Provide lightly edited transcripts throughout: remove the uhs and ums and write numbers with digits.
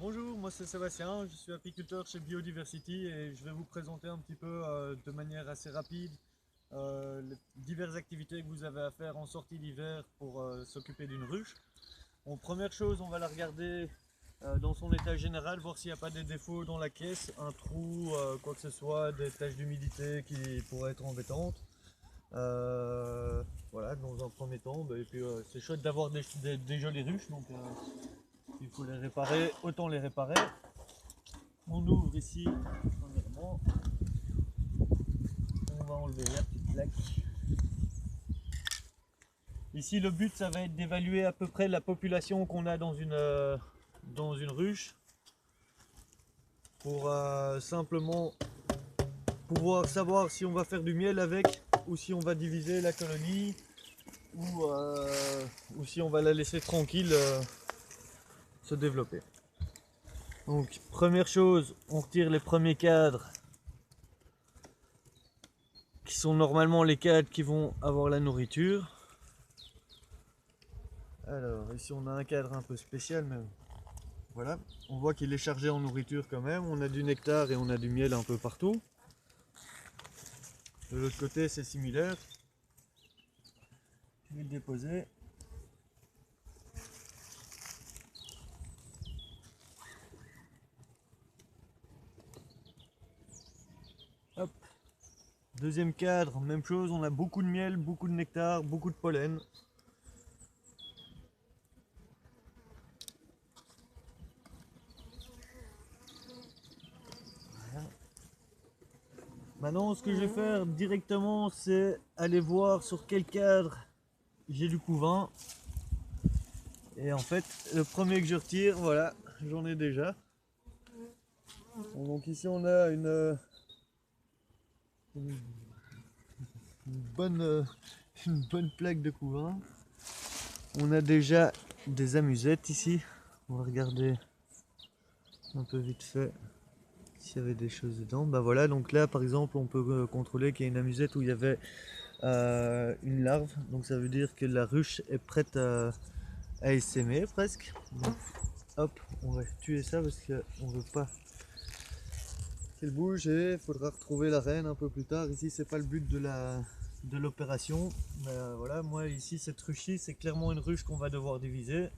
Bonjour, moi c'est Sébastien, je suis apiculteur chez Biodiversity et je vais vous présenter un petit peu de manière assez rapide les diverses activités que vous avez à faire en sortie d'hiver pour s'occuper d'une ruche. Bon, première chose, on va la regarder dans son état général, voir s'il n'y a pas des défauts dans la caisse, un trou, quoi que ce soit, des taches d'humidité qui pourraient être embêtantes. Voilà, dans un premier temps, et puis c'est chouette d'avoir des jolies ruches, donc il faut les réparer, autant les réparer. On ouvre ici, premièrement, on va enlever la petite plaque. Ici le but ça va être d'évaluer à peu près la population qu'on a dans une ruche pour simplement pouvoir savoir si on va faire du miel avec ou si on va diviser la colonie ou si on va la laisser tranquille se développer. Donc première chose, on retire les premiers cadres qui sont normalement les cadres qui vont avoir la nourriture. Alors ici on a un cadre un peu spécial, mais voilà, on voit qu'il est chargé en nourriture quand même. On a du nectar et on a du miel un peu partout. De l'autre côté c'est similaire. Je vais le déposer. Hop. Deuxième cadre, même chose, on a beaucoup de miel, beaucoup de nectar, beaucoup de pollen. Voilà. Maintenant, ce que je vais faire directement, c'est aller voir sur quel cadre j'ai du couvain. Et en fait, le premier que je retire, voilà, j'en ai déjà. Bon, donc ici, on a une bonne, une bonne plaque de couvain. On a déjà des amusettes ici. On va regarder un peu vite fait s'il y avait des choses dedans. Bah voilà, donc là par exemple on peut contrôler qu'il y a une amusette où il y avait une larve. Donc ça veut dire que la ruche est prête à essaimer presque. Donc, hop, on va tuer ça parce qu'on ne veut pas qu'elle bouge et il faudra retrouver la reine un peu plus tard. Ici c'est pas le but de l'opération. Mais voilà, moi ici cette ruche c'est clairement une ruche qu'on va devoir diviser.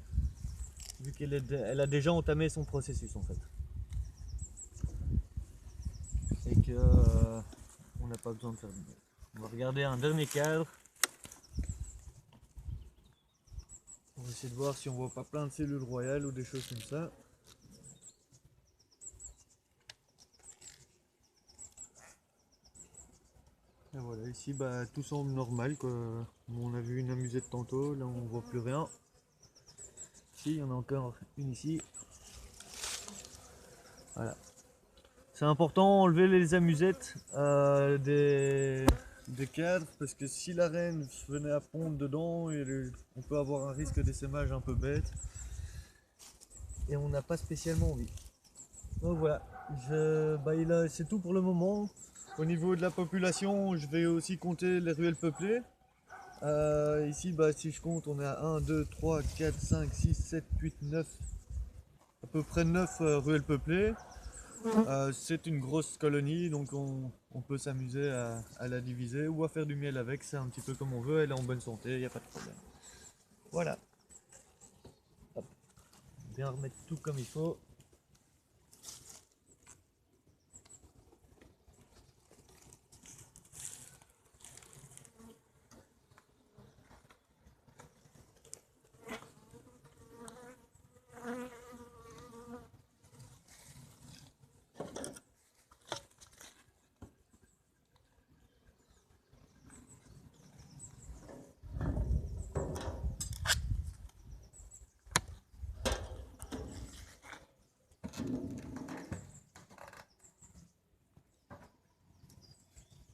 Vu qu'elle a déjà entamé son processus en fait. Et que on n'a pas besoin de faire de miel. On va regarder un dernier cadre. On va essayer de voir si on voit pas plein de cellules royales ou des choses comme ça. Et voilà, ici bah, tout semble normal quoi. On a vu une amusette tantôt, là on voit plus rien. Ici il y en a encore une ici. Voilà. C'est important enlever les amusettes des cadres parce que si la reine venait à pondre dedans, on peut avoir un risque d'essaimage un peu bête et on n'a pas spécialement envie. Donc voilà, c'est tout pour le moment. Au niveau de la population, je vais aussi compter les ruelles peuplées. Ici, si je compte, on est à 1, 2, 3, 4, 5, 6, 7, 8, 9, à peu près 9 ruelles peuplées. C'est une grosse colonie, donc on peut s'amuser à la diviser ou à faire du miel avec, c'est un petit peu comme on veut, elle est en bonne santé, il n'y a pas de problème. Voilà. Hop. Bien remettre tout comme il faut.